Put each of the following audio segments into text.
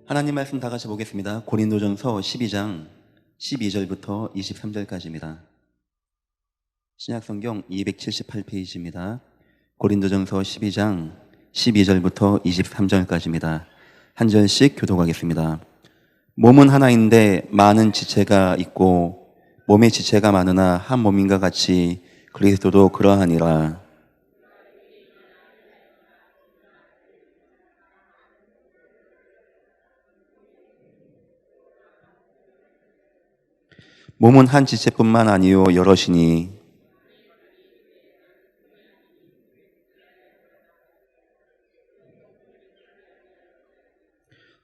하나님 말씀 다 같이 보겠습니다. 고린도전서 12장 12절부터 23절까지입니다. 신약성경 278페이지입니다. 고린도전서 12장 12절부터 23절까지입니다. 한 절씩 교독하겠습니다. 몸은 하나인데 많은 지체가 있고 몸의 지체가 많으나 한 몸인가 같이 그리스도도 그러하니라. 몸은 한 지체뿐만 아니요 여럿이니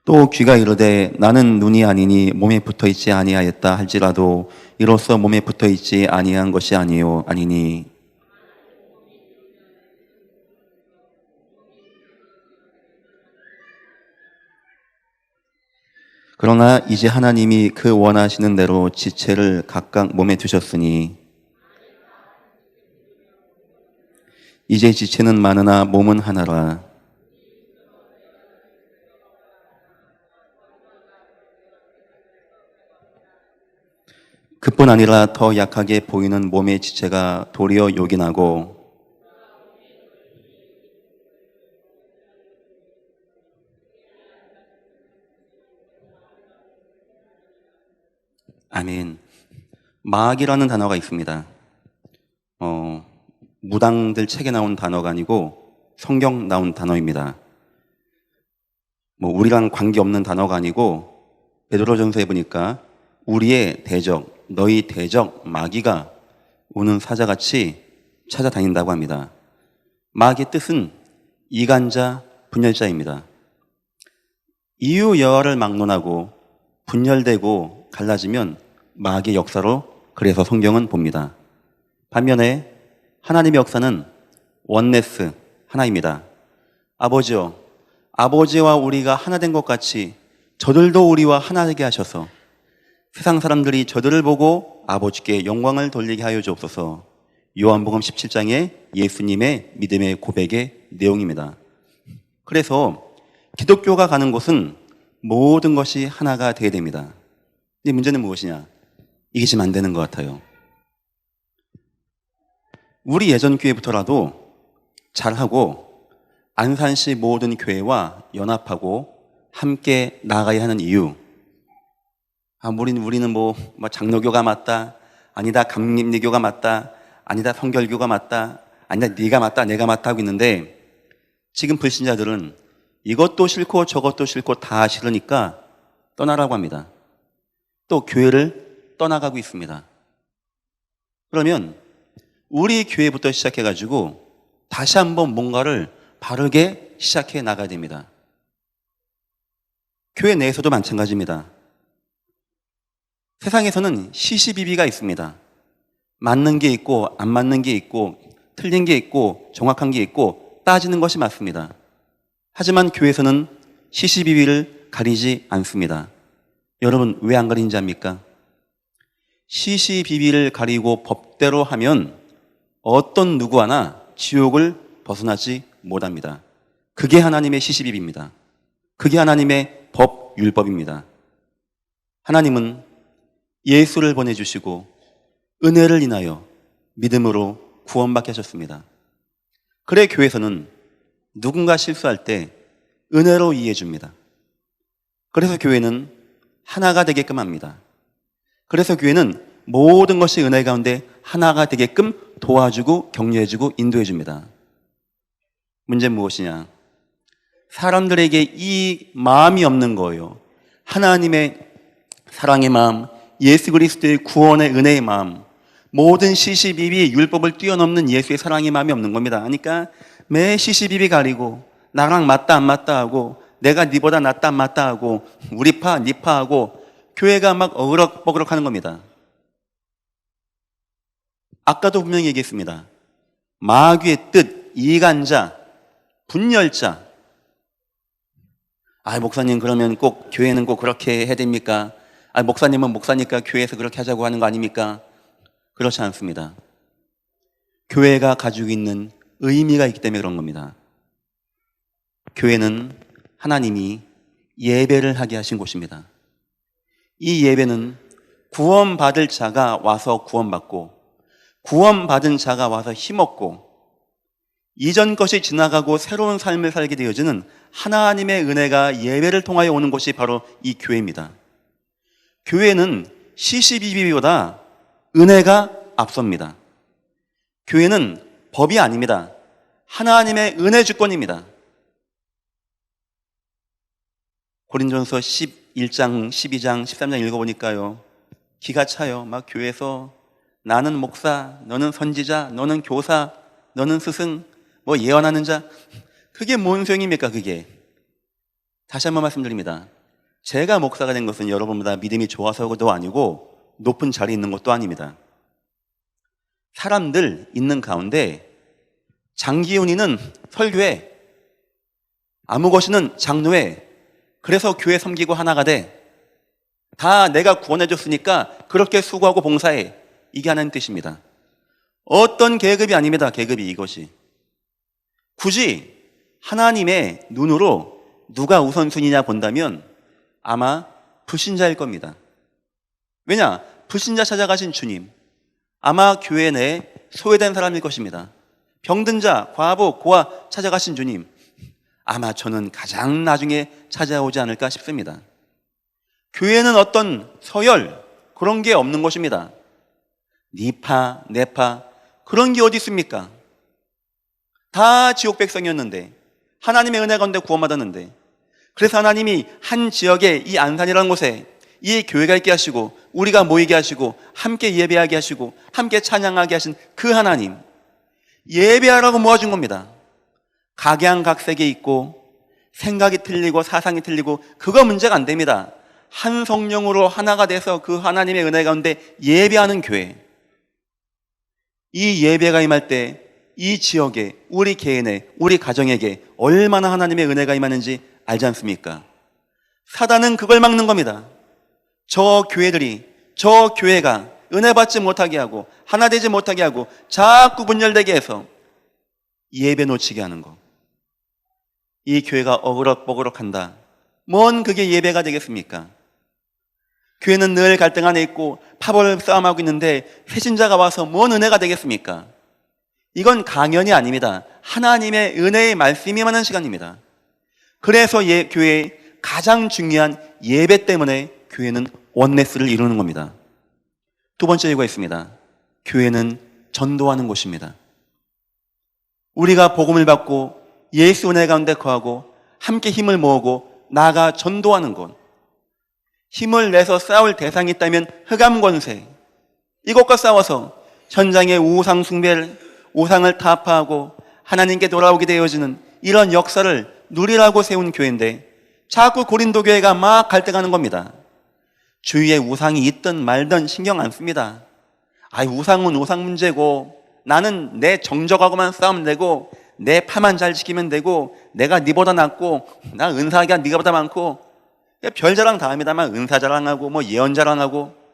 또 귀가 이르되 나는 눈이 아니니 몸에 붙어 있지 아니하였다 할지라도 이로써 몸에 붙어 있지 아니한 것이 아니니 그러나 이제 하나님이 그 원하시는 대로 지체를 각각 몸에 두셨으니 이제 지체는 많으나 몸은 하나라. 그뿐 아니라 더 약하게 보이는 몸의 지체가 도리어 요긴하고 아멘. 마귀라는 단어가 있습니다. 무당들 책에 나온 단어가 아니고 성경 나온 단어입니다. 우리랑 관계없는 단어가 아니고 베드로전서에 보니까 우리의 대적, 너희 대적 마귀가 우는 사자같이 찾아다닌다고 합니다. 마귀의 뜻은 이간자, 분열자입니다. 이유 여하를 막론하고 분열되고 갈라지면 마귀의 역사로 그래서 성경은 봅니다. 반면에 하나님의 역사는 원네스, 하나입니다. 아버지요, 아버지와 우리가 하나 된 것 같이 저들도 우리와 하나 되게 하셔서 세상 사람들이 저들을 보고 아버지께 영광을 돌리게 하여 주옵소서. 요한복음 17장의 예수님의 믿음의 고백의 내용입니다. 그래서 기독교가 가는 곳은 모든 것이 하나가 되어야 됩니다. 근데 문제는 무엇이냐? 이게 지금 안 되는 것 같아요. 우리 예전 교회부터라도 잘하고 안산시 모든 교회와 연합하고 함께 나가야 하는 이유. 우리는 장로교가 맞다. 아니다, 감림리교가 맞다. 아니다, 성결교가 맞다. 아니다, 네가 맞다, 내가 맞다 하고 있는데 지금 불신자들은 이것도 싫고 저것도 싫고 다 싫으니까 떠나라고 합니다. 또 교회를 떠나가고 있습니다. 그러면 우리 교회부터 시작해가지고 다시 한번 뭔가를 바르게 시작해 나가야 됩니다. 교회 내에서도 마찬가지입니다. 세상에서는 시시비비가 있습니다. 맞는 게 있고 안 맞는 게 있고 틀린 게 있고 정확한 게 있고 따지는 것이 맞습니다. 하지만 교회에서는 시시비비를 가리지 않습니다. 여러분 왜 안 가리는지 압니까? 시시비비를 가리고 법대로 하면 어떤 누구 하나 지옥을 벗어나지 못합니다. 그게 하나님의 시시비비입니다. 그게 하나님의 법, 율법입니다. 하나님은 예수를 보내주시고 은혜를 인하여 믿음으로 구원받게 하셨습니다. 그래 교회에서는 누군가 실수할 때 은혜로 이해해 줍니다. 그래서 교회는 하나가 되게끔 합니다. 그래서 교회는 모든 것이 은혜 가운데 하나가 되게끔 도와주고 격려해주고 인도해줍니다. 문제는 무엇이냐? 사람들에게 이 마음이 없는 거예요. 하나님의 사랑의 마음, 예수 그리스도의 구원의 은혜의 마음, 모든 시시비비 율법을 뛰어넘는 예수의 사랑의 마음이 없는 겁니다. 그러니까 매 시시비비 가리고 나랑 맞다 안 맞다 하고 내가 니보다 낫다 안 맞다 하고 우리 파, 니 파 하고 교회가 막 어그럭버그럭 하는 겁니다. 아까도 분명히 얘기했습니다. 마귀의 뜻, 이간자, 분열자. 목사님 그러면 꼭 교회는 꼭 그렇게 해야 됩니까? 목사님은 목사니까 교회에서 그렇게 하자고 하는 거 아닙니까? 그렇지 않습니다. 교회가 가지고 있는 의미가 있기 때문에 그런 겁니다. 교회는 하나님이 예배를 하게 하신 곳입니다. 이 예배는 구원받을 자가 와서 구원받고 구원받은 자가 와서 힘없고 이전 것이 지나가고 새로운 삶을 살게 되어지는 하나님의 은혜가 예배를 통하여 오는 곳이 바로 이 교회입니다. 교회는 시시비비보다 은혜가 앞섭니다. 교회는 법이 아닙니다. 하나님의 은혜 주권입니다. 고린도전서 11장, 12장, 13장 읽어보니까요, 기가 차요. 막 교회에서 나는 목사, 너는 선지자, 너는 교사, 너는 스승, 뭐 예언하는 자. 그게 뭔 소용입니까, 그게? 다시 한번 말씀드립니다. 제가 목사가 된 것은 여러분보다 믿음이 좋아서도 아니고 높은 자리에 있는 것도 아닙니다. 사람들 있는 가운데 장기훈이는 설교회, 아무것이는 장로회, 그래서 교회 섬기고 하나가 돼. 다 내가 구원해 줬으니까 그렇게 수고하고 봉사해. 이게 하나님 뜻입니다. 어떤 계급이 아닙니다. 계급이 이것이. 굳이 하나님의 눈으로 누가 우선순위냐 본다면 아마 불신자일 겁니다. 왜냐? 불신자 찾아가신 주님, 아마 교회 내에 소외된 사람일 것입니다. 병든 자, 과부, 고아 찾아가신 주님, 아마 저는 가장 나중에 찾아오지 않을까 싶습니다. 교회는 어떤 서열, 그런 게 없는 것입니다. 니파, 네파, 그런 게 어디 있습니까? 다 지옥 백성이었는데, 하나님의 은혜 가운데 구원받았는데, 그래서 하나님이 한 지역에 이 안산이라는 곳에 이 교회가 있게 하시고 우리가 모이게 하시고 함께 예배하게 하시고 함께 찬양하게 하신 그 하나님, 예배하라고 모아준 겁니다. 각양각색이 있고 생각이 틀리고 사상이 틀리고 그거 문제가 안 됩니다. 한 성령으로 하나가 돼서 그 하나님의 은혜 가운데 예배하는 교회. 이 예배가 임할 때 이 지역에, 우리 개인에, 우리 가정에게 얼마나 하나님의 은혜가 임하는지 알지 않습니까? 사단은 그걸 막는 겁니다. 저 교회들이, 저 교회가 은혜 받지 못하게 하고 하나 되지 못하게 하고 자꾸 분열되게 해서 예배 놓치게 하는 거. 이 교회가 어그럭버그럭한다. 뭔 그게 예배가 되겠습니까? 교회는 늘 갈등 안에 있고 파벌 싸움하고 있는데 새신자가 와서 뭔 은혜가 되겠습니까? 이건 강연이 아닙니다. 하나님의 은혜의 말씀이 임하는 시간입니다. 그래서 교회의 가장 중요한 예배 때문에 교회는 원네스를 이루는 겁니다. 두 번째 이유가 있습니다. 교회는 전도하는 곳입니다. 우리가 복음을 받고 예수 은혜 가운데 거하고 함께 힘을 모으고 나아가 전도하는 곳. 힘을 내서 싸울 대상이 있다면 흑암권세, 이것과 싸워서 현장의 우상 숭배를, 우상을 타파하고 하나님께 돌아오게 되어지는 이런 역사를 누리라고 세운 교회인데 자꾸 고린도 교회가 막 갈등하는 겁니다. 주위에 우상이 있든 말든 신경 안 씁니다. 우상은 우상 문제고 나는 내 정적하고만 싸우면 되고 내 파만 잘 지키면 되고 내가 니보다 낫고 나 은사가 니가보다 많고 별 자랑 다 합니다만 은사 자랑하고 뭐 예언 자랑하고.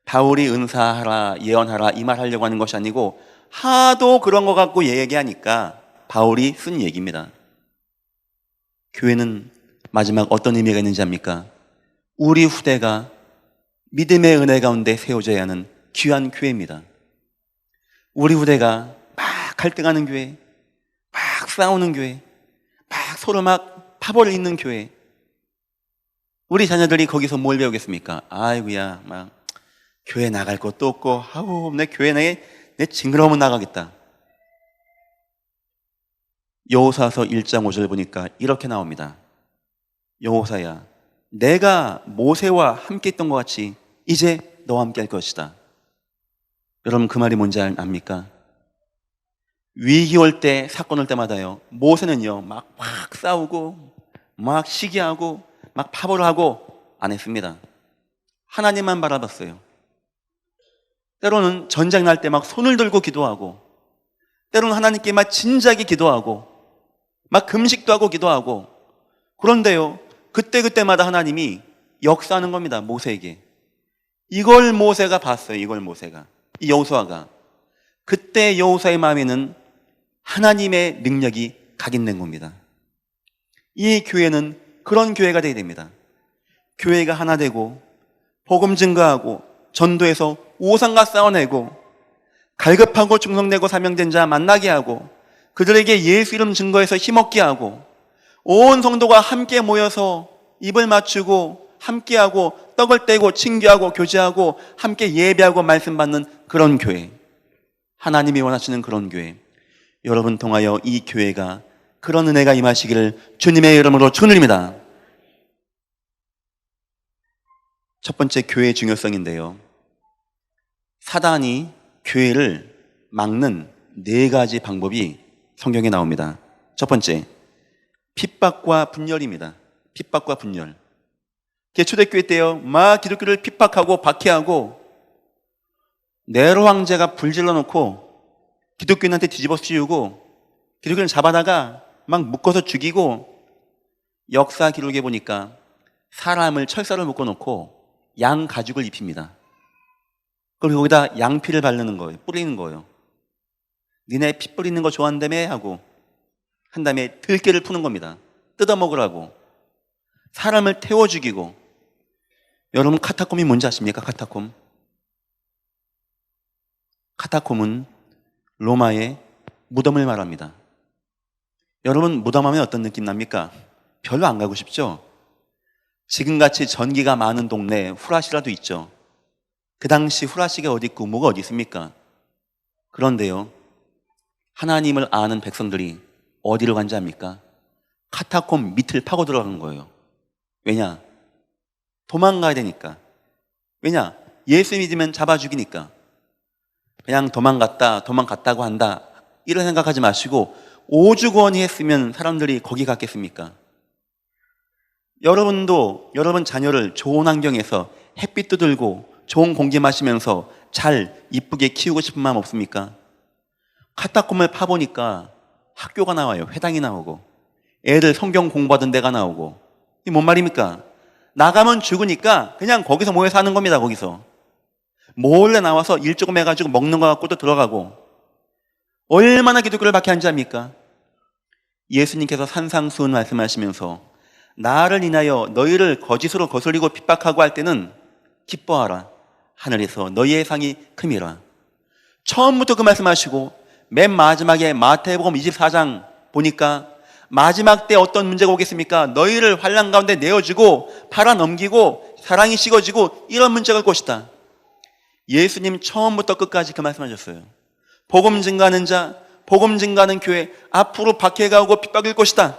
바울이 은사하라 예언하라 이 말 하려고 하는 것이 아니고 하도 그런 거 갖고 얘기하니까 바울이 쓴 얘기입니다. 교회는 마지막 어떤 의미가 있는지 압니까? 우리 후대가 믿음의 은혜 가운데 세워져야 하는 귀한 교회입니다. 우리 후대가 막 갈등하는 교회, 막 싸우는 교회, 막 서로 막 파벌을 잇는 교회. 우리 자녀들이 거기서 뭘 배우겠습니까? 아이고야, 막 교회 나갈 것도 없고, 내 교회 내 징그러우면 나가겠다. 여호사서 1장 5절 보니까 이렇게 나옵니다. 여호사야, 내가 모세와 함께 있던 것 같이 이제 너와 함께 할 것이다. 여러분 그 말이 뭔지 압니까? 위기 올 때, 사건 올 때마다요, 모세는요 막 싸우고 막 시기하고 막 파벌을 하고 안 했습니다. 하나님만 바라봤어요. 때로는 전쟁 날 때 막 손을 들고 기도하고, 때로는 하나님께 막 진지하게 기도하고, 막 금식도 하고 기도하고. 그런데요, 그때마다 하나님이 역사하는 겁니다. 모세에게. 이걸 모세가 봤어요. 이걸 모세가, 이 여호수아가. 그때 여호수아의 마음에는 하나님의 능력이 각인된 겁니다. 이 교회는 그런 교회가 되어야 됩니다. 교회가 하나 되고 복음 증거하고 전도해서 우상과 싸워내고 갈급하고 충성되고 사명된 자 만나게 하고 그들에게 예수 이름 증거해서 힘없게 하고 온 성도가 함께 모여서 입을 맞추고 함께하고 떡을 떼고 친교하고 교제하고 함께 예배하고 말씀 받는 그런 교회, 하나님이 원하시는 그런 교회, 여러분 통하여 이 교회가 그런 은혜가 임하시기를 주님의 이름으로 축원드립니다. 첫 번째, 교회의 중요성인데요, 사단이 교회를 막는 네 가지 방법이 성경에 나옵니다. 첫 번째, 핍박과 분열입니다. 핍박과 분열. 초대교회 때요, 막 기독교를 핍박하고 박해하고 네로 황제가 불질러 놓고 기독교인한테 뒤집어 씌우고 기독교인을 잡아다가 막 묶어서 죽이고, 역사 기록에 보니까 사람을 철사를 묶어놓고 양 가죽을 입힙니다. 그리고 거기다 양피를 바르는 거예요. 뿌리는 거예요. 니네 피 뿌리는 거 좋아한다며 하고 한 다음에 들깨를 푸는 겁니다. 뜯어먹으라고. 사람을 태워 죽이고. 여러분, 카타콤이 뭔지 아십니까? 카타콤. 카타콤은 로마의 무덤을 말합니다. 여러분, 무덤하면 어떤 느낌 납니까? 별로 안 가고 싶죠? 지금같이 전기가 많은 동네에 후라시라도 있죠. 그 당시 후라시가 어디 있고 뭐가 어디 있습니까? 그런데요, 하나님을 아는 백성들이 어디로 간지 압니까? 카타콤 밑을 파고 들어가는 거예요. 왜냐? 도망가야 되니까. 왜냐? 예수 믿으면 잡아 죽이니까. 그냥 도망갔다고 한다, 이런 생각하지 마시고 오죽원이 했으면 사람들이 거기 갔겠습니까? 여러분도 여러분 자녀를 좋은 환경에서 햇빛도 들고 좋은 공기 마시면서 잘 이쁘게 키우고 싶은 마음 없습니까? 카타콤을 파보니까 학교가 나와요. 회당이 나오고 애들 성경 공부하던 데가 나오고. 이게 뭔 말입니까? 나가면 죽으니까 그냥 거기서 모여 사는 겁니다. 거기서 몰래 나와서 일 조금 해가지고 먹는 거 갖고 또 들어가고. 얼마나 기독교를 박해한지 압니까? 예수님께서 산상수훈 말씀하시면서 나를 인하여 너희를 거짓으로 거슬리고 핍박하고 할 때는 기뻐하라. 하늘에서 너희의 상이 큼이라. 처음부터 그 말씀하시고 맨 마지막에 마태복음 24장 보니까 마지막 때 어떤 문제가 오겠습니까? 너희를 환난 가운데 내어주고 팔아넘기고 사랑이 식어지고 이런 문제가 올 것이다. 예수님 처음부터 끝까지 그 말씀하셨어요. 복음 증가하는 자, 복음 증가하는 교회, 앞으로 박해가 오고 핍박일 것이다.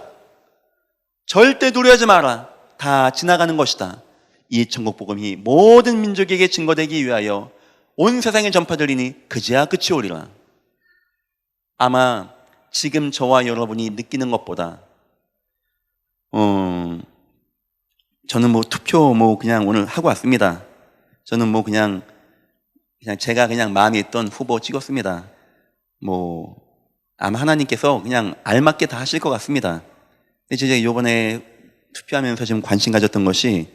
절대 두려워하지 마라. 다 지나가는 것이다. 이 천국 복음이 모든 민족에게 증거되기 위하여 온 세상에 전파되리니 그제야 끝이 오리라. 아마 지금 저와 여러분이 느끼는 것보다 저는 투표 그냥 오늘 하고 왔습니다. 저는 그냥 제가 그냥 마음에 있던 후보 찍었습니다. 아마 하나님께서 그냥 알맞게 다 하실 것 같습니다. 근데 제가 이번에 투표하면서 지금 관심 가졌던 것이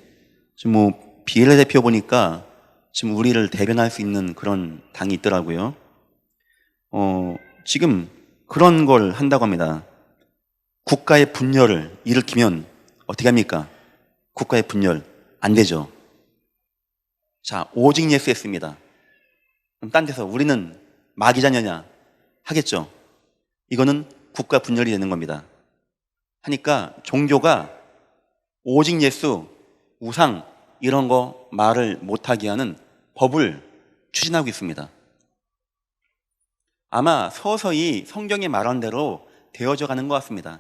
지금 비례대표 보니까 지금 우리를 대변할 수 있는 그런 당이 있더라고요. 지금 그런 걸 한다고 합니다. 국가의 분열을 일으키면 어떻게 합니까? 국가의 분열 안 되죠. 자, 오직 예수 했습니다. 그럼 딴 데서 우리는 마귀 자녀냐 하겠죠. 이거는 국가 분열이 되는 겁니다. 하니까 종교가 오직 예수, 우상 이런 거 말을 못하게 하는 법을 추진하고 있습니다. 아마 서서히 성경에 말한 대로 되어져 가는 것 같습니다.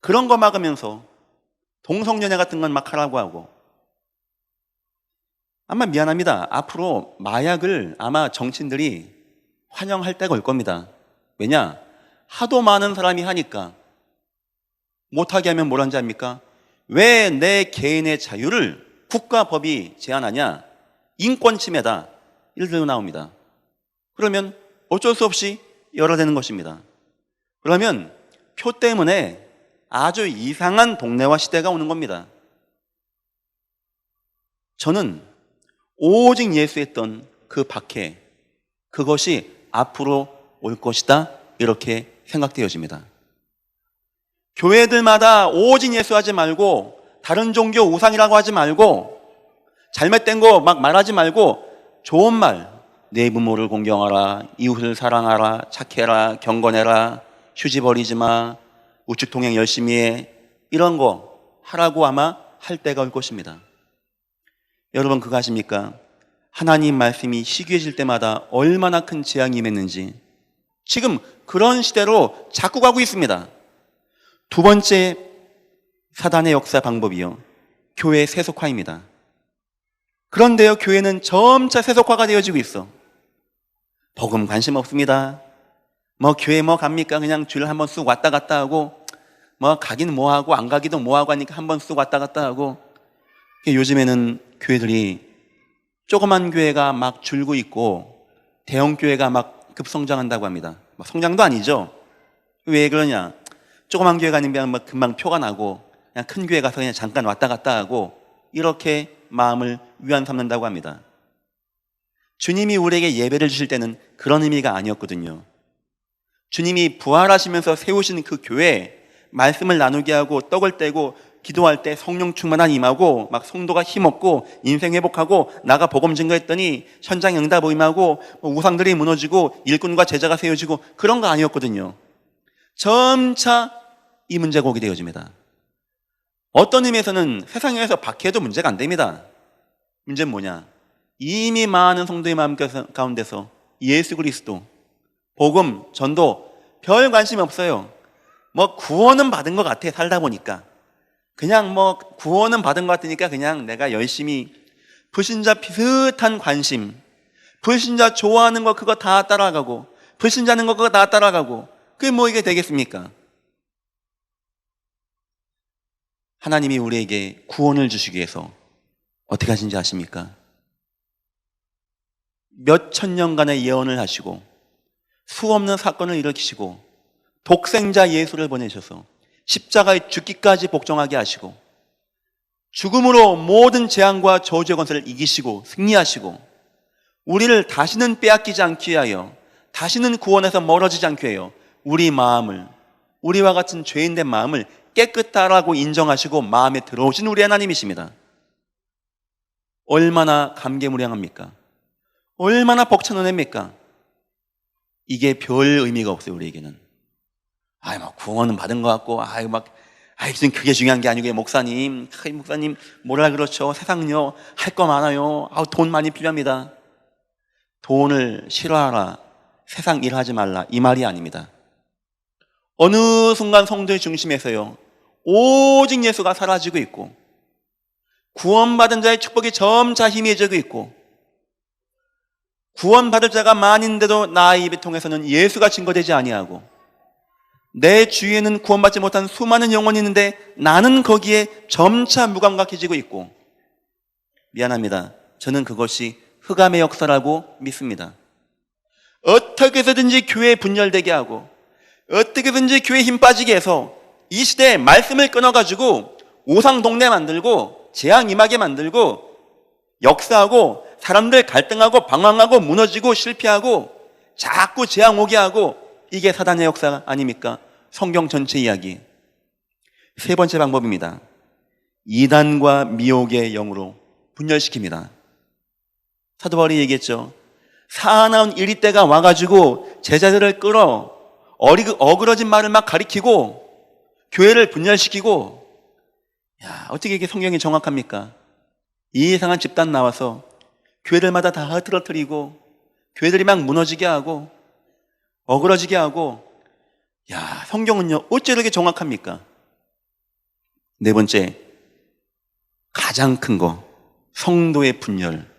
그런 거 막으면서 동성연애 같은 건 막 하라고 하고. 아마 미안합니다. 앞으로 마약을 아마 정치인들이 환영할 때가 올 겁니다. 왜냐? 하도 많은 사람이 하니까. 못하게 하면 뭘 한지 압니까? 왜 내 개인의 자유를 국가법이 제한하냐? 인권 침해다. 이렇게 나옵니다. 그러면 어쩔 수 없이 열어야 되는 것입니다. 그러면 표 때문에 아주 이상한 동네와 시대가 오는 겁니다. 저는 오직 예수했던 그 박해, 그것이 앞으로 올 것이다, 이렇게 생각되어집니다. 교회들마다 오직 예수 하지 말고 다른 종교 우상이라고 하지 말고 잘못된 거 막 말하지 말고 좋은 말, 내 부모를 공경하라, 이웃을 사랑하라, 착해라, 경건해라, 휴지 버리지 마, 우측 통행 열심히 해, 이런 거 하라고 아마 할 때가 올 것입니다. 여러분 그거 아십니까? 하나님 말씀이 시기해질 때마다 얼마나 큰 재앙이 임했는지 지금 그런 시대로 자꾸 가고 있습니다. 두 번째 사단의 역사 방법이요, 교회 세속화입니다. 그런데요, 교회는 점차 세속화가 되어지고 있어. 복음 관심 없습니다. 뭐 교회 뭐 갑니까? 그냥 주일 한번 쑥 왔다 갔다 하고, 뭐 가긴 뭐 하고 안 가기도 뭐 하고 하니까 한번 쑥 왔다 갔다 하고. 요즘에는 교회들이 조그만 교회가 막 줄고 있고 대형 교회가 막 급성장한다고 합니다. 뭐 성장도 아니죠. 왜 그러냐? 조그만 교회 가면 막 금방 표가 나고 그냥 큰 교회 가서 그냥 잠깐 왔다 갔다 하고 이렇게 마음을 위안 삼는다고 합니다. 주님이 우리에게 예배를 주실 때는 그런 의미가 아니었거든요. 주님이 부활하시면서 세우신 그 교회, 말씀을 나누게 하고 떡을 떼고 기도할 때 성령 충만한 임하고 막 성도가 힘없고 인생 회복하고 나가 복음 증거했더니 현장 응답 임하고 우상들이 무너지고 일꾼과 제자가 세워지고 그런 거 아니었거든요. 점차 이 문제가 오게 되어집니다. 어떤 의미에서는 세상에서 박해도 문제가 안 됩니다. 문제는 뭐냐? 이미 많은 성도의 마음 가운데서 예수 그리스도, 복음, 전도 별 관심이 없어요. 뭐 구원은 받은 것 같아, 살다 보니까. 그냥 뭐 구원은 받은 것 같으니까 그냥 내가 열심히 불신자 비슷한 관심, 불신자 좋아하는 거 그거 다 따라가고 불신자 하는 거 그거 다 따라가고 그게 뭐 이게 되겠습니까? 하나님이 우리에게 구원을 주시기 위해서 어떻게 하신지 아십니까? 몇 천 년간의 예언을 하시고 수없는 사건을 일으키시고 독생자 예수를 보내셔서 십자가에 죽기까지 복종하게 하시고 죽음으로 모든 재앙과 저주의 권세를 이기시고 승리하시고 우리를 다시는 빼앗기지 않기 위하여, 다시는 구원에서 멀어지지 않기 위하여 우리 마음을, 우리와 같은 죄인된 마음을 깨끗하라고 인정하시고 마음에 들어오신 우리 하나님이십니다. 얼마나 감개무량합니까? 얼마나 벅찬 은혜입니까? 이게 별 의미가 없어요, 우리에게는. 막 구원은 받은 것 같고, 무슨 그게 중요한 게 아니고, 목사님, 뭐라 그렇죠? 세상요, 할 거 많아요. 돈 많이 필요합니다. 돈을 싫어하라, 세상 일하지 말라, 이 말이 아닙니다. 어느 순간 성도의 중심에서요, 오직 예수가 사라지고 있고, 구원받은 자의 축복이 점차 희미해지고 있고, 구원받을 자가 많은데도 나의 입을 통해서는 예수가 증거되지 아니하고, 내 주위에는 구원받지 못한 수많은 영혼이 있는데 나는 거기에 점차 무감각해지고 있고, 미안합니다. 저는 그것이 흑암의 역사라고 믿습니다. 어떻게 해서든지 교회에 분열되게 하고 어떻게 해서든지 교회에 힘 빠지게 해서 이 시대에 말씀을 끊어가지고 우상 동네 만들고 재앙 임하게 만들고 역사하고 사람들 갈등하고 방황하고 무너지고 실패하고 자꾸 재앙 오게 하고, 이게 사단의 역사 아닙니까? 성경 전체 이야기. 세 번째 방법입니다. 이단과 미혹의 영으로 분열시킵니다. 사도 바울이 얘기했죠. 사나운 이리때가 와가지고 제자들을 끌어 어그러진 말을 막 가리키고 교회를 분열시키고, 어떻게 이게 성경이 정확합니까? 이상한 집단 나와서 교회들마다 다 흐트러뜨리고 교회들이 막 무너지게 하고 어그러지게 하고, 성경은요 어째 이렇게 정확합니까? 네 번째, 가장 큰 거, 성도의 분열.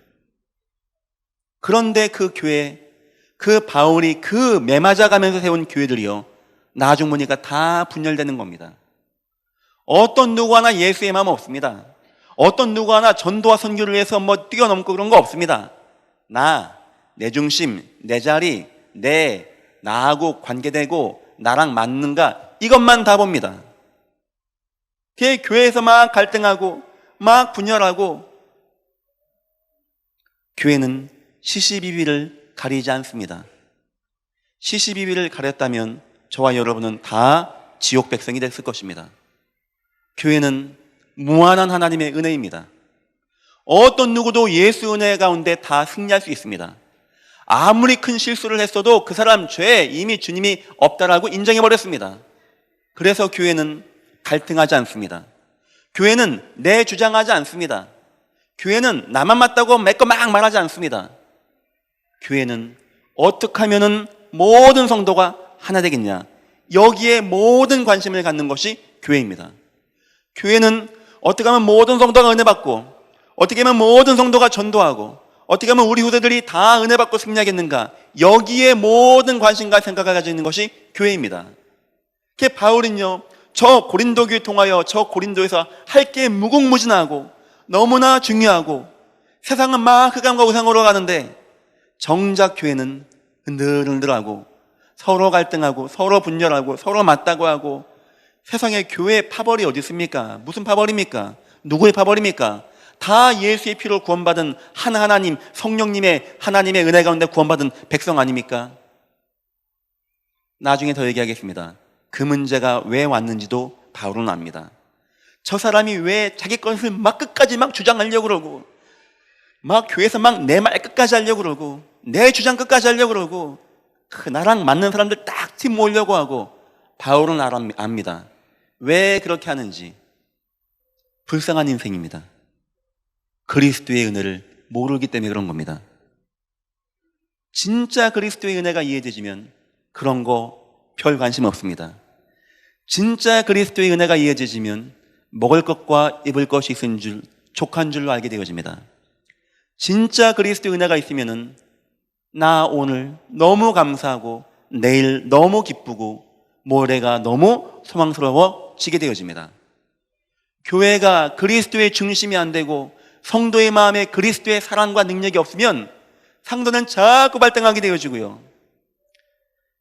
그런데 그 교회, 그 바울이 그 매맞아가면서 세운 교회들이요, 나중 보니까 다 분열되는 겁니다. 어떤 누구 하나 예수의 마음 없습니다. 어떤 누구 하나 전도와 선교를 위해서 뛰어넘고 그런 거 없습니다. 내 중심, 내 자리, 나하고 관계되고 나랑 맞는가, 이것만 다 봅니다. 그 교회에서 막 갈등하고 막 분열하고, 교회는 시시비비를 가리지 않습니다. 시시비비를 가렸다면 저와 여러분은 다 지옥 백성이 됐을 것입니다. 교회는 무한한 하나님의 은혜입니다. 어떤 누구도 예수 은혜 가운데 다 승리할 수 있습니다. 아무리 큰 실수를 했어도 그 사람 죄에 이미 주님이 없다라고 인정해버렸습니다. 그래서 교회는 갈등하지 않습니다. 교회는 내 주장하지 않습니다. 교회는 나만 맞다고 맺고 막 말하지 않습니다. 교회는 어떻게 하면은 모든 성도가 하나 되겠냐, 여기에 모든 관심을 갖는 것이 교회입니다. 교회는 어떻게 하면 모든 성도가 은혜 받고, 어떻게 하면 모든 성도가 전도하고, 어떻게 하면 우리 후대들이 다 은혜 받고 승리하겠는가, 여기에 모든 관심과 생각을 가지고 있는 것이 교회입니다. 바울은요, 저 고린도 교회 통하여 저 고린도에서 할 게 무궁무진하고 너무나 중요하고 세상은 막 흑암과 우상으로 가는데 정작 교회는 흔들흔들하고 서로 갈등하고 서로 분열하고 서로 맞다고 하고, 세상에 교회 파벌이 어디 있습니까? 무슨 파벌입니까? 누구의 파벌입니까? 다 예수의 피로 구원받은 한 하나님, 성령님의 하나님의 은혜 가운데 구원받은 백성 아닙니까? 나중에 더 얘기하겠습니다. 그 문제가 왜 왔는지도 바울은 압니다. 저 사람이 왜 자기 것을 막 끝까지 막 주장하려고 그러고, 막 교회에서 막 내 말 끝까지 하려고 그러고, 내 주장 끝까지 하려고 그러고, 나랑 맞는 사람들 딱 팀 모으려고 하고, 바울은 압니다. 왜 그렇게 하는지. 불쌍한 인생입니다. 그리스도의 은혜를 모르기 때문에 그런 겁니다. 진짜 그리스도의 은혜가 이해되지면 그런 거 별 관심 없습니다. 진짜 그리스도의 은혜가 이해되지면 먹을 것과 입을 것이 있은 줄, 족한 줄로 알게 되어집니다. 진짜 그리스도의 은혜가 있으면은 나 오늘 너무 감사하고 내일 너무 기쁘고 모레가 너무 소망스러워지게 되어집니다. 교회가 그리스도의 중심이 안 되고 성도의 마음에 그리스도의 사랑과 능력이 없으면 상도는 자꾸 발등하게 되어지고요.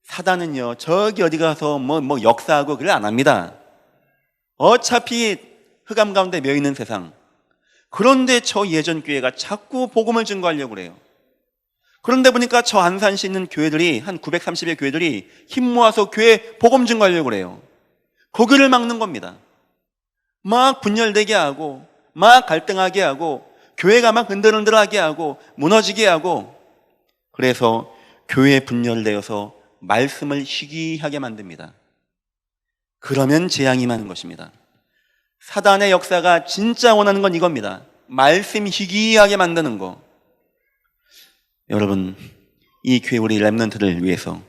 사단은요, 저기 어디 가서 뭐 역사하고 그래 안 합니다. 어차피 흑암 가운데 며 있는 세상. 그런데 저 예전 교회가 자꾸 복음을 증거하려고 그래요. 그런데 보니까 저 안산시에 있는 교회들이 한 930의 교회들이 힘 모아서 교회 복음 증거하려고 그래요. 거기를 막는 겁니다. 막 분열되게 하고 막 갈등하게 하고 교회가 막 흔들흔들하게 하고 무너지게 하고, 그래서 교회 분열되어서 말씀을 희귀하게 만듭니다. 그러면 재앙이 많은 것입니다. 사단의 역사가 진짜 원하는 건 이겁니다. 말씀 희귀하게 만드는 거. 여러분, 이 교회 우리 렘넌트를 위해서,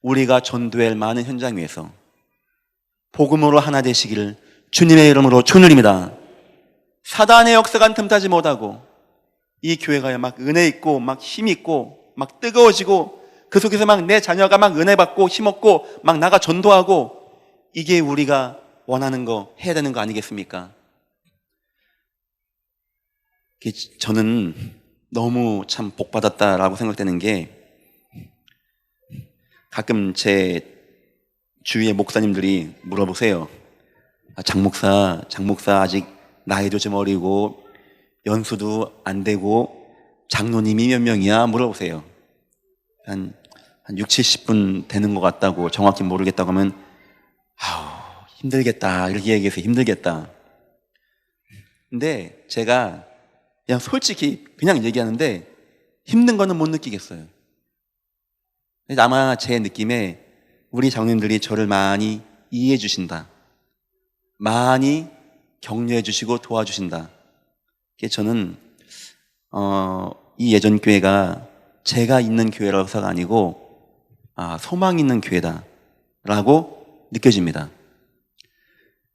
우리가 전도할 많은 현장 위에서 복음으로 하나 되시기를 주님의 이름으로 축원드립니다. 사단의 역사가 틈타지 못하고 이 교회가 막 은혜 있고 막 힘 있고 막 뜨거워지고 그 속에서 막 내 자녀가 막 은혜 받고 힘없고 막 나가 전도하고, 이게 우리가 원하는 거 해야 되는 거 아니겠습니까? 저는 너무 참 복받았다라고 생각되는 게, 가끔 제 주위의 목사님들이 물어보세요. 장 목사 아직 나이도 좀 어리고 연수도 안 되고 장로님이 몇 명이야? 물어보세요. 한 6, 70분 되는 것 같다고, 정확히 모르겠다고 하면 힘들겠다 이렇게 얘기해서 힘들겠다. 근데 제가 그냥 솔직히 그냥 얘기하는데 힘든 거는 못 느끼겠어요. 아마 제 느낌에 우리 장로님들이 저를 많이 이해해 주신다, 많이 격려해 주시고 도와주신다. 저는 이 예전 교회가 제가 있는 교회라서가 아니고 소망 있는 교회다라고 느껴집니다.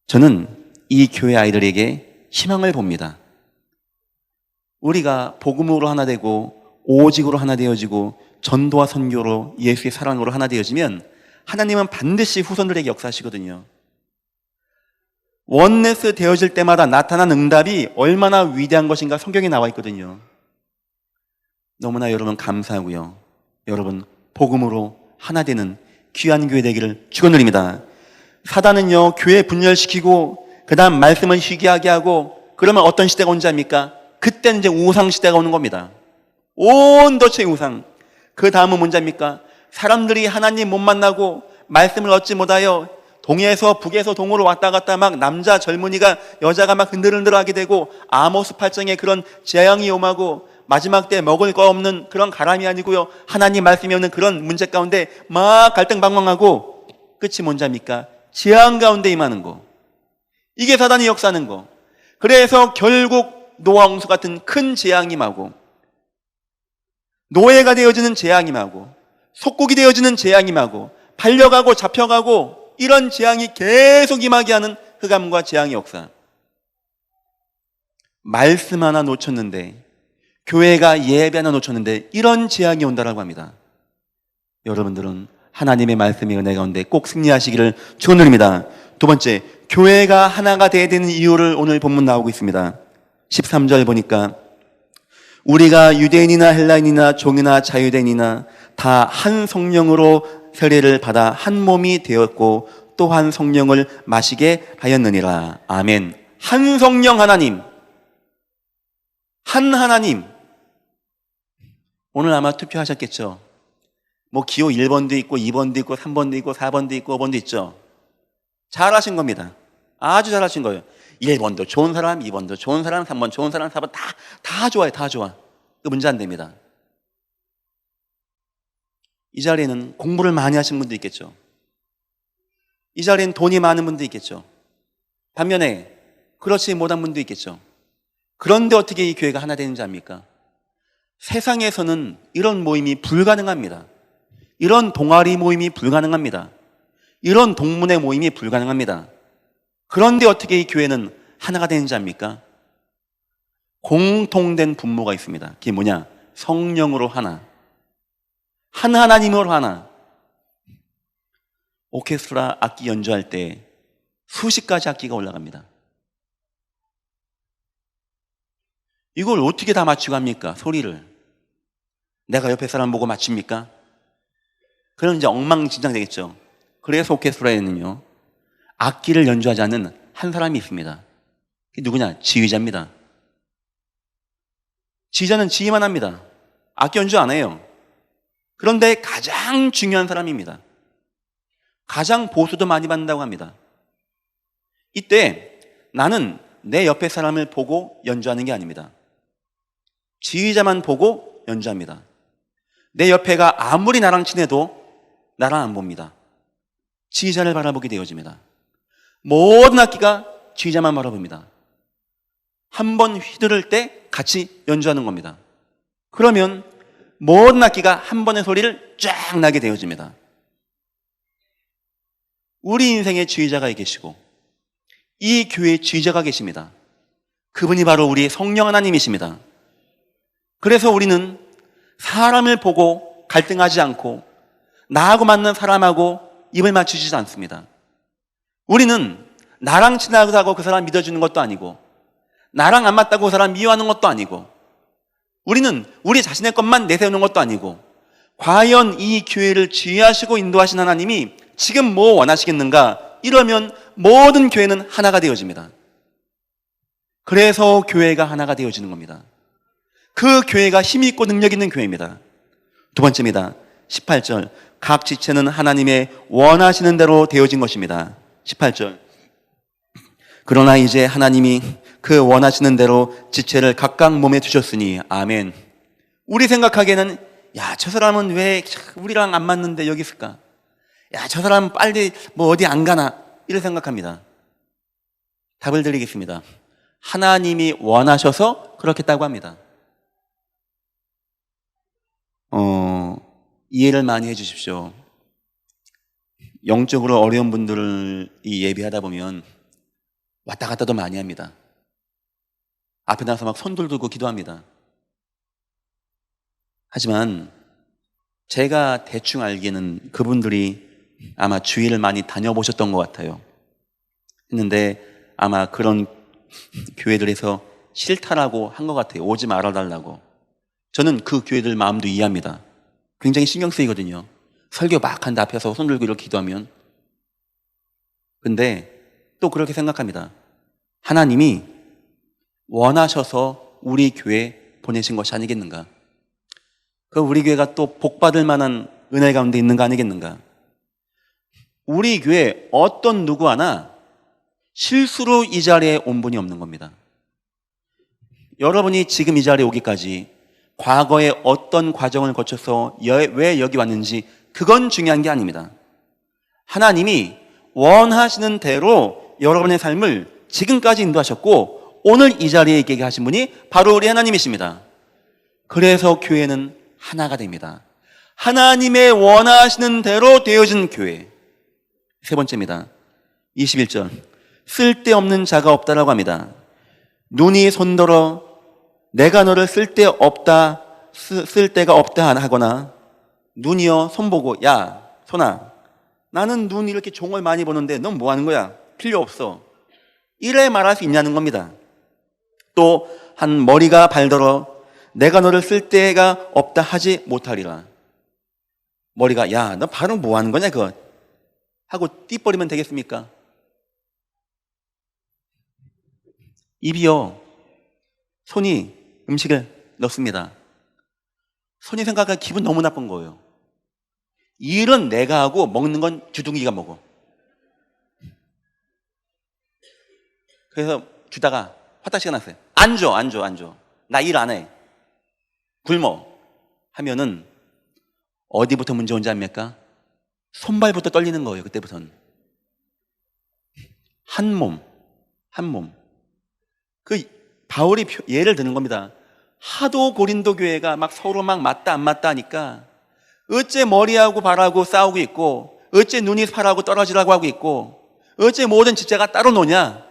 저는 이 교회 아이들에게 희망을 봅니다. 우리가 복음으로 하나 되고 오직으로 하나 되어지고 전도와 선교로 예수의 사랑으로 하나 되어지면 하나님은 반드시 후손들에게 역사하시거든요. 원네스 되어질 때마다 나타난 응답이 얼마나 위대한 것인가 성경에 나와 있거든요. 너무나 여러분 감사하고요. 여러분 복음으로 하나 되는 귀한 교회 되기를 축원드립니다. 사단은요, 교회 분열시키고 그 다음 말씀을 희귀하게 하고, 그러면 어떤 시대가 온지 압니까? 그때는 이제 우상 시대가 오는 겁니다. 온 도처의 우상. 그 다음은 뭔지 압니까? 사람들이 하나님 못 만나고 말씀을 얻지 못하여 동에서 북에서 동으로 왔다 갔다 막 남자 젊은이가 여자가 막 흔들흔들하게 되고 아모스 8장에 그런 재앙이 오마고 마지막 때 먹을 거 없는 그런 가람이 아니고요. 하나님 말씀이 없는 그런 문제 가운데 막 갈등방황하고 끝이 뭔지 압니까? 재앙 가운데 임하는 거. 이게 사단이 역사하는 거. 그래서 결국 노아 홍수 같은 큰 재앙이 임하고 노예가 되어지는 재앙이 임하고 속국이 되어지는 재앙이 임하고 팔려가고 잡혀가고 이런 재앙이 계속 임하게 하는 흑암과 재앙의 역사. 말씀 하나 놓쳤는데, 교회가 예배 하나 놓쳤는데 이런 재앙이 온다라고 합니다. 여러분들은 하나님의 말씀의 은혜 가운데 꼭 승리하시기를 축원드립니다. 두 번째, 교회가 하나가 되어야 되는 이유를 오늘 본문 나오고 있습니다. 13절 보니까 우리가 유대인이나 헬라인이나 종이나 자유대인이나 다 한 성령으로 세례를 받아 한 몸이 되었고 또한 성령을 마시게 하였느니라. 아멘. 한 성령 하나님, 한 하나님. 오늘 아마 투표하셨겠죠. 뭐 기호 1번도 있고 2번도 있고 3번도 있고 4번도 있고 5번도 있죠. 잘하신 겁니다. 아주 잘하신 거예요. 1번도 좋은 사람, 2번도 좋은 사람, 3번 좋은 사람, 4번 다 좋아요. 다 좋아. 그 문제 안 됩니다. 이 자리에는 공부를 많이 하신 분도 있겠죠. 이 자리에는 돈이 많은 분도 있겠죠. 반면에 그렇지 못한 분도 있겠죠. 그런데 어떻게 이 교회가 하나 되는지 압니까? 세상에서는 이런 모임이 불가능합니다. 이런 동아리 모임이 불가능합니다. 이런 동문회 모임이 불가능합니다. 그런데 어떻게 이 교회는 하나가 되는지 압니까? 공통된 분모가 있습니다. 그게 뭐냐? 성령으로 하나. 한 하나님으로 하나. 오케스트라 악기 연주할 때 수십 가지 악기가 올라갑니다. 이걸 어떻게 다 맞추고 합니까? 소리를. 내가 옆에 사람 보고 맞춥니까? 그럼 이제 엉망진창 되겠죠. 그래서 오케스트라에는요, 악기를 연주하지 않는 한 사람이 있습니다. 그게 누구냐? 지휘자입니다. 지휘자는 지휘만 합니다. 악기 연주 안 해요. 그런데 가장 중요한 사람입니다. 가장 보수도 많이 받는다고 합니다. 이때 나는 내 옆에 사람을 보고 연주하는 게 아닙니다. 지휘자만 보고 연주합니다. 내 옆에가 아무리 나랑 친해도 나랑 안 봅니다. 지휘자를 바라보게 되어집니다. 모든 악기가 지휘자만 바라봅니다. 한 번 휘두를 때 같이 연주하는 겁니다. 그러면 모든 악기가 한 번의 소리를 쫙 나게 되어집니다. 우리 인생의 지휘자가 계시고 이 교회의 지휘자가 계십니다. 그분이 바로 우리 성령 하나님이십니다. 그래서 우리는 사람을 보고 갈등하지 않고 나하고 맞는 사람하고 입을 맞추지 않습니다. 우리는 나랑 친하다고 그 사람 믿어주는 것도 아니고 나랑 안 맞다고 그 사람 미워하는 것도 아니고 우리는 우리 자신의 것만 내세우는 것도 아니고 과연 이 교회를 지휘하시고 인도하신 하나님이 지금 뭐 원하시겠는가? 이러면 모든 교회는 하나가 되어집니다. 그래서 교회가 하나가 되어지는 겁니다. 그 교회가 힘이 있고 능력 있는 교회입니다. 두 번째입니다. 18절. 각 지체는 하나님의 원하시는 대로 되어진 것입니다. 18절. 그러나 이제 하나님이 그 원하시는 대로 지체를 각각 몸에 두셨으니 아멘. 우리 생각하기에는 야, 저 사람은 왜 우리랑 안 맞는데 여기 있을까? 야, 저 사람은 빨리 뭐 어디 안 가나? 이렇게 생각합니다. 답을 드리겠습니다. 하나님이 원하셔서 그렇게 했다고 합니다. 이해를 많이 해 주십시오. 영적으로 어려운 분들이 예배하다 보면 왔다 갔다도 많이 합니다. 앞에 나서 막 손들 들고 기도합니다. 하지만 제가 대충 알기에는 그분들이 아마 주일을 많이 다녀보셨던 것 같아요. 했는데 아마 그런 교회들에서 싫다라고 한 것 같아요. 오지 말아달라고. 저는 그 교회들 마음도 이해합니다. 굉장히 신경 쓰이거든요. 설교 막 한데 앞에서 손 들고 이렇게 기도하면. 근데 또 그렇게 생각합니다. 하나님이 원하셔서 우리 교회에 보내신 것이 아니겠는가? 그 우리 교회가 또 복받을 만한 은혜 가운데 있는 거 아니겠는가? 우리 교회 어떤 누구 하나 실수로 이 자리에 온 분이 없는 겁니다. 여러분이 지금 이 자리에 오기까지 과거에 어떤 과정을 거쳐서 왜 여기 왔는지 그건 중요한 게 아닙니다. 하나님이 원하시는 대로 여러분의 삶을 지금까지 인도하셨고 오늘 이 자리에 있게 하신 분이 바로 우리 하나님이십니다. 그래서 교회는 하나가 됩니다. 하나님의 원하시는 대로 되어진 교회. 세 번째입니다. 21절. 쓸데없는 자가 없다라고 합니다. 눈이 손들어 내가 너를 쓸데가 없다 하거나 눈이여 손보고 야 손아 나는 눈 이렇게 종을 많이 보는데 넌 뭐 하는 거야? 필요 없어. 이래 말할 수 있냐는 겁니다. 또 한 머리가 발더러 내가 너를 쓸데가 없다 하지 못하리라. 머리가 야 너 발은 뭐 하는 거냐 그거 하고 띠버리면 되겠습니까? 입이요 손이 음식을 넣습니다. 손이 생각하면 기분 너무 나쁜 거예요. 일은 내가 하고 먹는 건 주둥이가 먹어. 그래서 주다가 화장실 났어요. 안 줘. 나 일 안 해. 굶어. 하면은 어디부터 문제 온지 압니까? 손발부터 떨리는 거예요. 그때부터는. 한 몸. 그 바울이 예를 드는 겁니다. 하도 고린도 교회가 막 서로 막 맞다 안 맞다 하니까 어째 머리하고 발하고 싸우고 있고 어째 눈이 팔하고 떨어지라고 하고 있고 어째 모든 지체가 따로 노냐.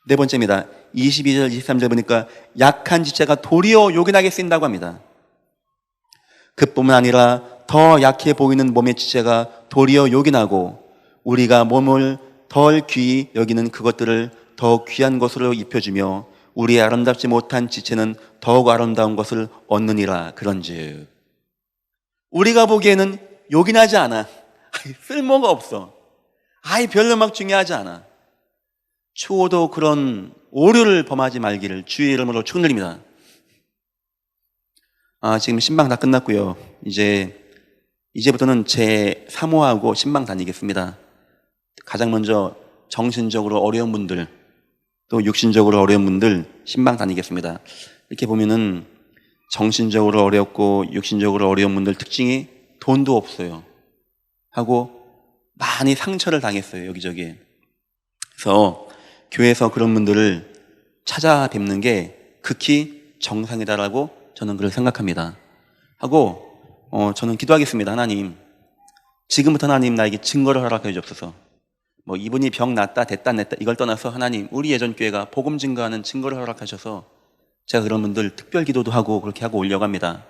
네 번째입니다. 22절 23절 보니까 약한 지체가 도리어 요긴하게 쓰인다고 합니다. 그뿐만 아니라 더 약해 보이는 몸의 지체가 도리어 요긴하고 우리가 몸을 덜 귀히 여기는 그것들을 더 귀한 것으로 입혀주며 우리의 아름답지 못한 지체는 더욱 아름다운 것을 얻느니라. 그런즉 우리가 보기에는 요긴하지 않아. 쓸모가 없어. 별로 막 중요하지 않아. 추호도 그런 오류를 범하지 말기를 주의 이름으로 축원드립니다. 지금 신방 다 끝났고요. 이제부터는 제 사모하고 신방 다니겠습니다. 가장 먼저 정신적으로 어려운 분들 또 육신적으로 어려운 분들 신방 다니겠습니다. 이렇게 보면은 정신적으로 어렵고 육신적으로 어려운 분들 특징이 돈도 없어요 하고 많이 상처를 당했어요. 여기저기. 그래서 교회에서 그런 분들을 찾아뵙는 게 극히 정상이다라고 저는 그렇게 생각합니다. 하고 저는 기도하겠습니다. 하나님, 지금부터 하나님 나에게 증거를 허락해 주옵소서. 이분이 병 낫다 됐다 냈다 이걸 떠나서 하나님 우리 예전교회가 복음 증거하는 증거를 허락하셔서 제가 그런 분들 특별 기도도 하고 그렇게 하고 올려갑니다.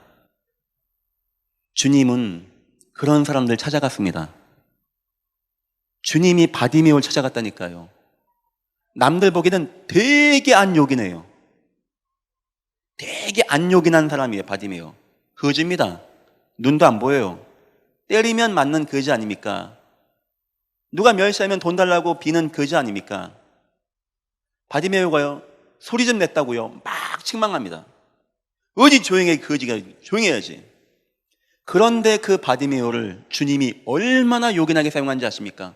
주님은 그런 사람들 찾아갔습니다. 주님이 바디메오를 찾아갔다니까요. 남들 보기에는 되게 안 요긴해요. 되게 안 요긴한 사람이에요. 바디메오 거지입니다. 눈도 안 보여요. 때리면 맞는 거지 아닙니까? 누가 멸시하면 돈 달라고 비는 거지 아닙니까? 바디메오가요 소리 좀 냈다고요 막 책망합니다. 어디 조용해 거지가 조용해야지. 그런데 그 바디메오를 주님이 얼마나 요긴하게 사용한지 아십니까?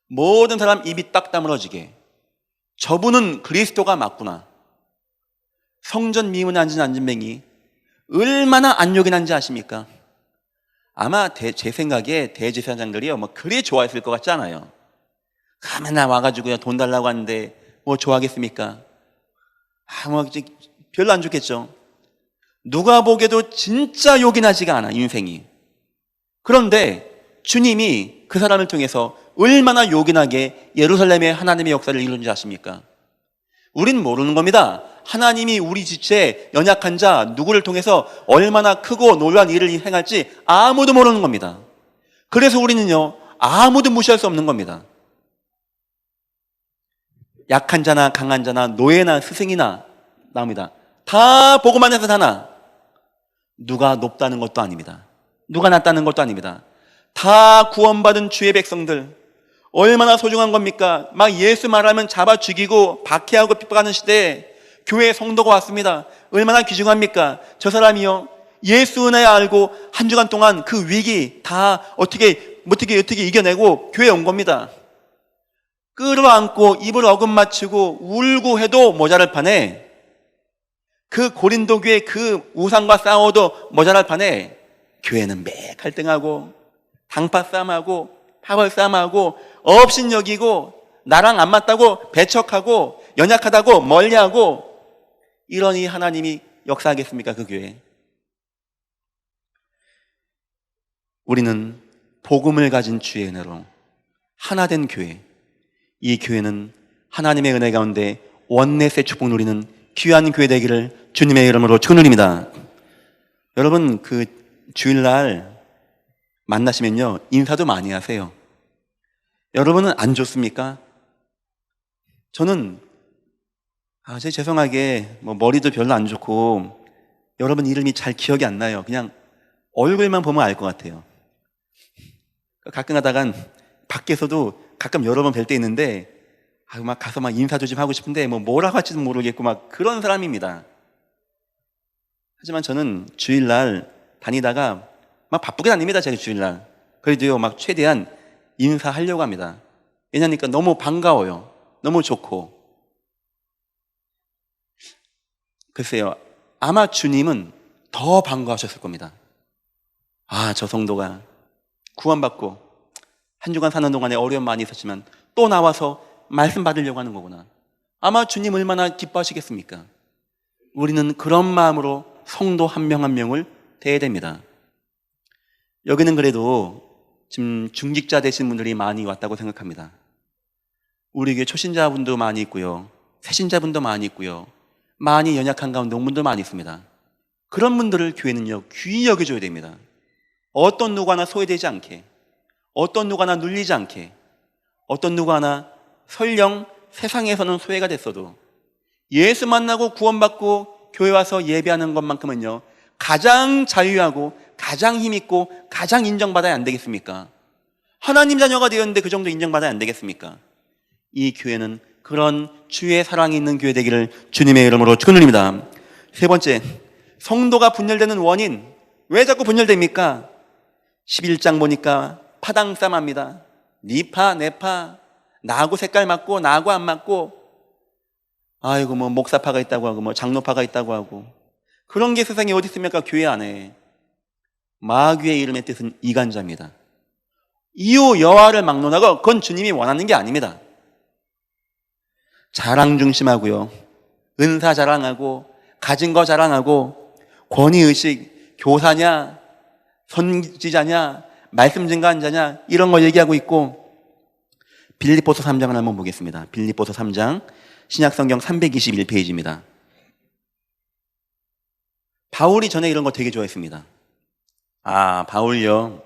모든 사람 입이 딱 다물어지게 저분은 그리스도가 맞구나. 성전 미문에 앉은 안진뱅이 얼마나 안 요긴한지 아십니까? 아마 제 생각에 대제사장들이요 그리 좋아했을 것 같지 않아요. 맨날 와가지고요 돈 달라고 하는데 좋아하겠습니까? 별로 안 좋겠죠. 누가 보기에도 진짜 요긴하지가 않아 인생이. 그런데 주님이 그 사람을 통해서 얼마나 요긴하게 예루살렘의 하나님의 역사를 이루는지 아십니까? 우린 모르는 겁니다. 하나님이 우리 지체 연약한 자 누구를 통해서 얼마나 크고 놀라운 일을 행할지 아무도 모르는 겁니다. 그래서 우리는요 아무도 무시할 수 없는 겁니다. 약한 자나 강한 자나 노예나 스승이나 나옵니다. 다 보고만 해서 다나 누가 높다는 것도 아닙니다. 누가 낮다는 것도 아닙니다. 다 구원받은 주의 백성들 얼마나 소중한 겁니까? 막 예수 말하면 잡아 죽이고 박해하고 핍박하는 시대에 교회 성도가 왔습니다. 얼마나 귀중합니까? 저 사람이요 예수 은혜 알고 한 주간 동안 그 위기 다 어떻게 어떻게 이겨내고 교회에 온 겁니다. 끌어안고 입을 어금 맞추고 울고 해도 모자랄 판에, 그 고린도 교회 그 우상과 싸워도 모자랄 판에 교회는 매 갈등하고 당파 싸움하고 파벌 싸움하고 업신여기고 나랑 안 맞다고 배척하고 연약하다고 멀리하고, 이러니 하나님이 역사하겠습니까? 그 교회. 우리는 복음을 가진 주의 은혜로 하나된 교회, 이 교회는 하나님의 은혜 가운데 원넷의 축복 누리는 귀한 교회 되기를 주님의 이름으로 축원드립니다. 여러분, 그 주일날 만나시면요, 인사도 많이 하세요. 여러분은 안 좋습니까? 저는 제 죄송하게 머리도 별로 안 좋고 여러분 이름이 잘 기억이 안 나요. 그냥 얼굴만 보면 알 것 같아요. 가끔 가다간 밖에서도 가끔 여러 번 뵐 때 있는데 막 가서 막 인사도 좀 하고 싶은데 뭐라고 할지도 모르겠고 막 그런 사람입니다. 하지만 저는 주일날 다니다가 막 바쁘게 다닙니다. 제가 주일날. 그래도요, 막 최대한 인사하려고 합니다. 왜냐니까 너무 반가워요. 너무 좋고. 글쎄요, 아마 주님은 더 반가워하셨을 겁니다. 저 성도가 구원받고 한 주간 사는 동안에 어려움 많이 있었지만 또 나와서 말씀 받으려고 하는 거구나. 아마 주님 얼마나 기뻐하시겠습니까? 우리는 그런 마음으로 성도 한 명 한 명을 대해야 됩니다. 여기는 그래도 지금 중직자 되신 분들이 많이 왔다고 생각합니다. 우리 교회 초신자분도 많이 있고요, 새신자분도 많이 있고요, 많이 연약한 가운데 온 분도 많이 있습니다. 그런 분들을 교회는요, 귀히 여겨줘야 됩니다. 어떤 누구 하나 소외되지 않게, 어떤 누구 하나 눌리지 않게, 어떤 누구 하나 설령 세상에서는 소외가 됐어도 예수 만나고 구원받고 교회 와서 예배하는 것만큼은요, 가장 자유하고 가장 힘있고 가장 인정받아야 안 되겠습니까? 하나님 자녀가 되었는데 그 정도 인정받아야 안 되겠습니까? 이 교회는 그런 주의 사랑이 있는 교회 되기를 주님의 이름으로 축원드립니다. 세 번째, 성도가 분열되는 원인. 왜 자꾸 분열됩니까? 11장 보니까 파당싸움합니다. 니파 내파, 나하고 색깔 맞고 나하고 안 맞고, 아이고 목사파가 있다고 하고 장로파가 있다고 하고, 그런 게 세상에 어디 있습니까? 교회 안에. 마귀의 이름의 뜻은 이간자입니다. 이후 여호와를 막론하고 그건 주님이 원하는 게 아닙니다. 자랑 중심하고요, 은사 자랑하고 가진 거 자랑하고 권위의식, 교사냐 선지자냐 말씀 증거한 자냐 이런 거 얘기하고 있고, 빌립보서 3장을 한번 보겠습니다. 빌립보서 3장 신약성경 321페이지입니다. 바울이 전에 이런 거 되게 좋아했습니다. 바울요,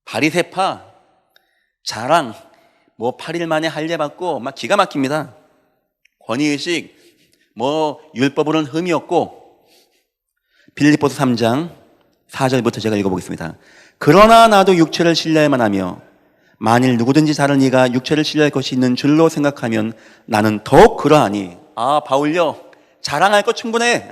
바리새파 자랑 8일 만에 할례 받고 막 기가 막힙니다. 권위의식, 율법으로는 흠이 없고. 빌립보서 3장 4절부터 제가 읽어보겠습니다. 그러나 나도 육체를 신뢰야만 하며 만일 누구든지 다른 이가 육체를 신뢰할 것이 있는 줄로 생각하면 나는 더욱 그러하니. 바울요, 자랑할 거 충분해.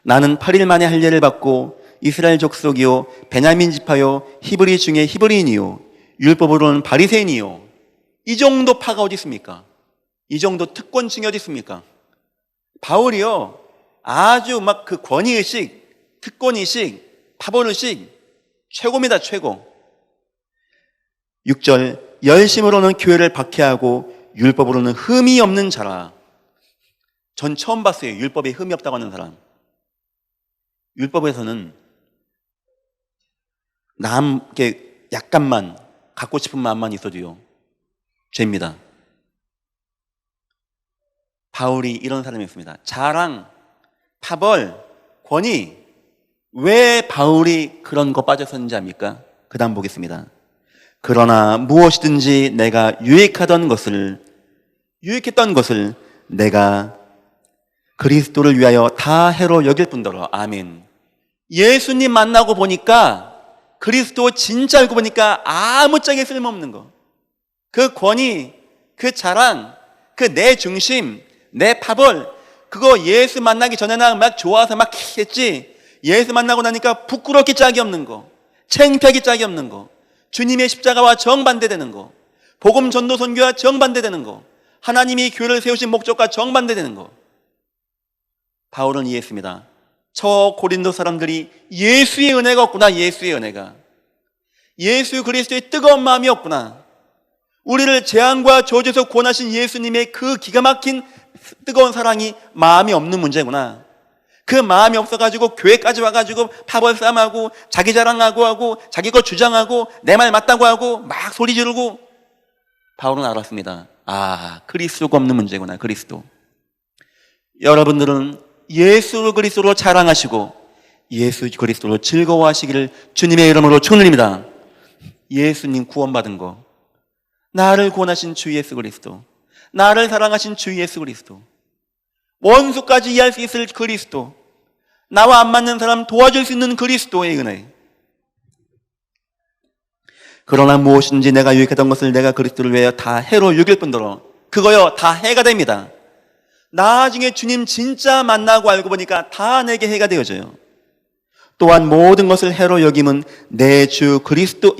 나는 8일 만에 할례를 받고 이스라엘 족속이요 베냐민 지파요 히브리 중에 히브리인이요 율법으로는 바리새인이요. 이 정도 파가 어디 있습니까? 이 정도 특권층이 어디 있습니까? 바울이요, 아주 막 그 권위의식, 특권의식, 파벌의식 최고입니다. 최고. 6절, 열심으로는 교회를 박해하고 율법으로는 흠이 없는 자라. 전 처음 봤어요, 율법에 흠이 없다고 하는 사람. 율법에서는 남게 약간만 갖고 싶은 마음만 있어도요, 죄입니다. 바울이 이런 사람이었습니다. 자랑, 파벌, 권위. 왜 바울이 그런 거 빠졌었는지 압니까? 그 다음 보겠습니다. 그러나 무엇이든지 내가 유익했던 것을 내가 그리스도를 위하여 다 해로 여길 뿐더러. 아멘. 예수님 만나고 보니까, 그리스도 진짜 알고 보니까 아무짝에 쓸모없는 거, 그 권위, 그 자랑, 그 내 중심, 내 파벌, 그거 예수 만나기 전에는 막 좋아서 막 했지, 예수 만나고 나니까 부끄럽기 짝이 없는 거, 창피하기 짝이 없는 거, 주님의 십자가와 정반대되는 거, 복음 전도 선교와 정반대되는 거, 하나님이 교회를 세우신 목적과 정반대되는 거. 바울은 이해했습니다. 저 고린도 사람들이 예수의 은혜가 없구나. 예수의 은혜가, 예수 그리스도의 뜨거운 마음이 없구나. 우리를 재앙과 저주에서 구원하신 예수님의 그 기가 막힌 뜨거운 사랑이 마음이 없는 문제구나. 그 마음이 없어가지고 교회까지 와가지고 파벌 싸움하고 자기 자랑하고 하고 자기 것 주장하고 내 말 맞다고 하고 막 소리 지르고. 바울은 알았습니다. 아, 그리스도가 없는 문제구나. 그리스도. 여러분들은 예수 그리스도로 자랑하시고 예수 그리스도로 즐거워하시기를 주님의 이름으로 축원드립니다. 예수님 구원받은 거, 나를 구원하신 주 예수 그리스도, 나를 사랑하신 주 예수 그리스도, 원수까지 이해할 수 있을 그리스도, 나와 안 맞는 사람 도와줄 수 있는 그리스도의 은혜. 그러나 무엇인지 내가 유익했던 것을 내가 그리스도를 위하여 다 해로 여길 뿐더러 그거요 다 해가 됩니다. 나중에 주님 진짜 만나고 알고 보니까 다 내게 해가 되어져요. 또한 모든 것을 해로 여김은 내 주 그리스도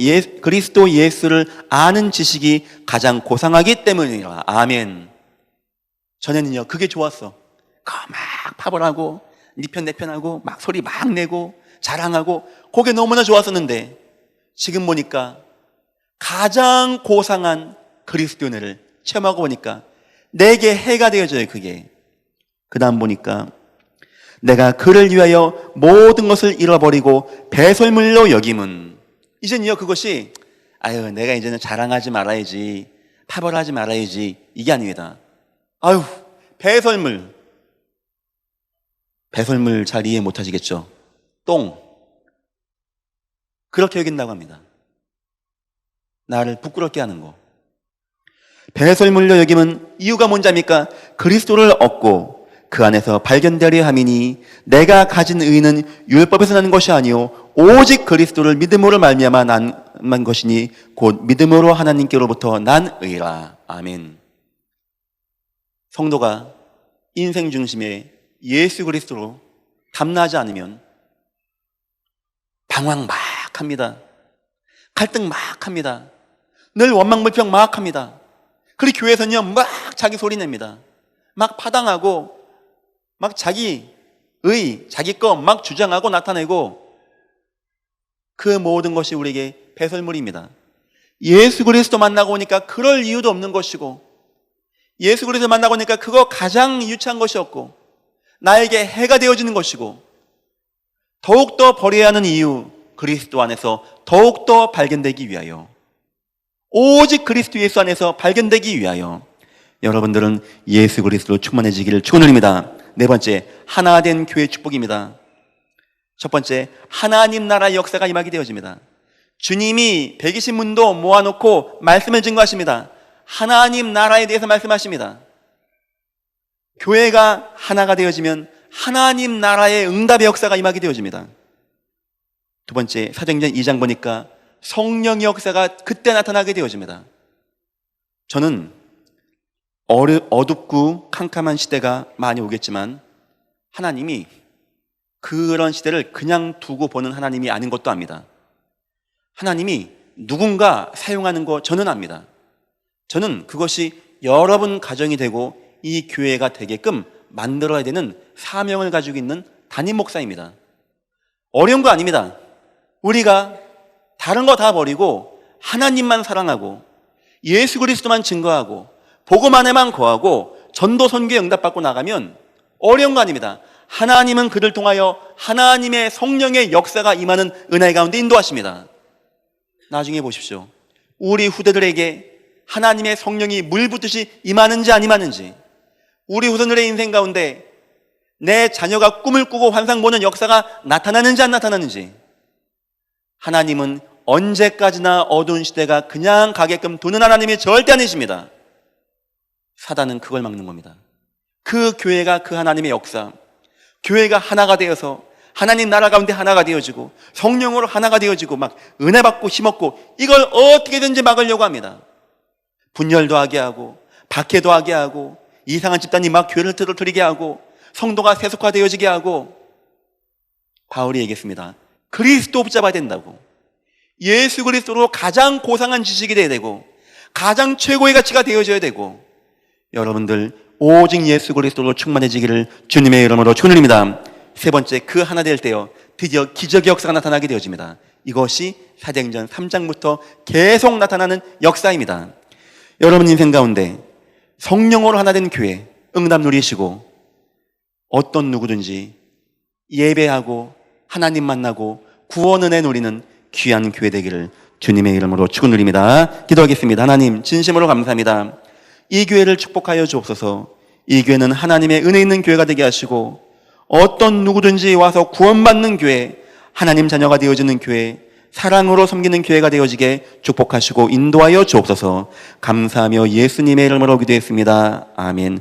예수를 아는 지식이 가장 고상하기 때문이라. 아멘. 전에는요 그게 좋았어. 막 파벌하고 네 편 내 편하고 막 소리 막 내고 자랑하고 그게 너무나 좋았었는데 지금 보니까 가장 고상한 그리스도 은혜를 체험하고 보니까 내게 해가 되어져요. 그게. 그 다음 보니까 내가 그를 위하여 모든 것을 잃어버리고 배설물로 여김은, 이제는요 그것이 아유 내가 이제는 자랑하지 말아야지, 파벌하지 말아야지, 이게 아닙니다. 아유 배설물 잘 이해 못하시겠죠? 똥, 그렇게 여긴다고 합니다. 나를 부끄럽게 하는 거. 배설물로 여김은 이유가 뭔지 압니까? 그리스도를 얻고 그 안에서 발견되려 함이니 내가 가진 의는 율법에서 나는 것이 아니요 오직 그리스도를 믿음으로 말미암아 난 것이니 곧 믿음으로 하나님께로부터 난 의라. 아멘. 성도가 인생 중심에 예수 그리스도로 담나지 않으면 방황 막 합니다. 갈등 막 합니다. 늘 원망불평 막 합니다. 그리고 교회에서는요 막 자기 소리 냅니다. 막 파당하고 막 자기 거 막 주장하고 나타내고, 그 모든 것이 우리에게 배설물입니다. 예수 그리스도 만나고 오니까 그럴 이유도 없는 것이고, 예수 그리스도 만나고 오니까 그거 가장 유치한 것이 없고 나에게 해가 되어지는 것이고, 더욱더 버려야 하는 이유, 그리스도 안에서 더욱더 발견되기 위하여, 오직 그리스도 예수 안에서 발견되기 위하여 여러분들은 예수 그리스도로 충만해지기를 축원드립니다. 네 번째, 하나된 교회 축복입니다. 첫 번째, 하나님 나라의 역사가 임하게 되어집니다. 주님이 120문도 모아놓고 말씀을 증거하십니다. 하나님 나라에 대해서 말씀하십니다. 교회가 하나가 되어지면 하나님 나라의 응답의 역사가 임하게 되어집니다. 두 번째, 사도행전 2장 보니까 성령의 역사가 그때 나타나게 되어집니다. 저는 어둡고 캄캄한 시대가 많이 오겠지만 하나님이 그런 시대를 그냥 두고 보는 하나님이 아닌 것도 압니다. 하나님이 누군가 사용하는 거 저는 압니다. 저는 그것이 여러분 가정이 되고 이 교회가 되게끔 만들어야 되는 사명을 가지고 있는 담임 목사입니다. 어려운 거 아닙니다. 우리가 다른 거 다 버리고 하나님만 사랑하고 예수 그리스도만 증거하고 복음 안에만 거하고 전도 선교에 응답받고 나가면 어려운 거 아닙니다. 하나님은 그를 통하여 하나님의 성령의 역사가 임하는 은혜 가운데 인도하십니다. 나중에 보십시오. 우리 후대들에게 하나님의 성령이 물 붓듯이 임하는지 안 임하는지, 우리 후손들의 인생 가운데 내 자녀가 꿈을 꾸고 환상 보는 역사가 나타나는지 안 나타나는지, 하나님은 언제까지나 어두운 시대가 그냥 가게끔 두는 하나님이 절대 아니십니다. 사단은 그걸 막는 겁니다. 그 교회가 그 하나님의 역사, 교회가 하나가 되어서 하나님 나라 가운데 하나가 되어지고 성령으로 하나가 되어지고 막 은혜 받고 힘없고, 이걸 어떻게든지 막으려고 합니다. 분열도 하게 하고 박해도 하게 하고 이상한 집단이 막 교회를 틀어뜨리게 하고 성도가 세속화되어지게 하고, 바울이 얘기했습니다. 그리스도 붙잡아야 된다고. 예수 그리스도로 가장 고상한 지식이 되어야 되고 가장 최고의 가치가 되어져야 되고, 여러분들 오직 예수 그리스도로 충만해지기를 주님의 이름으로 축원드립니다. 세 번째, 그 하나 될 때요 드디어 기적의 역사가 나타나게 되어집니다. 이것이 사도행전 3장부터 계속 나타나는 역사입니다. 여러분 인생 가운데 성령으로 하나 된 교회 응답 누리시고 어떤 누구든지 예배하고 하나님 만나고 구원 은혜 누리는 귀한 교회 되기를 주님의 이름으로 축원드립니다. 기도하겠습니다. 하나님 진심으로 감사합니다. 이 교회를 축복하여 주옵소서. 이 교회는 하나님의 은혜 있는 교회가 되게 하시고 어떤 누구든지 와서 구원받는 교회, 하나님 자녀가 되어지는 교회, 사랑으로 섬기는 교회가 되어지게 축복하시고 인도하여 주옵소서. 감사하며 예수님의 이름으로 기도했습니다. 아멘.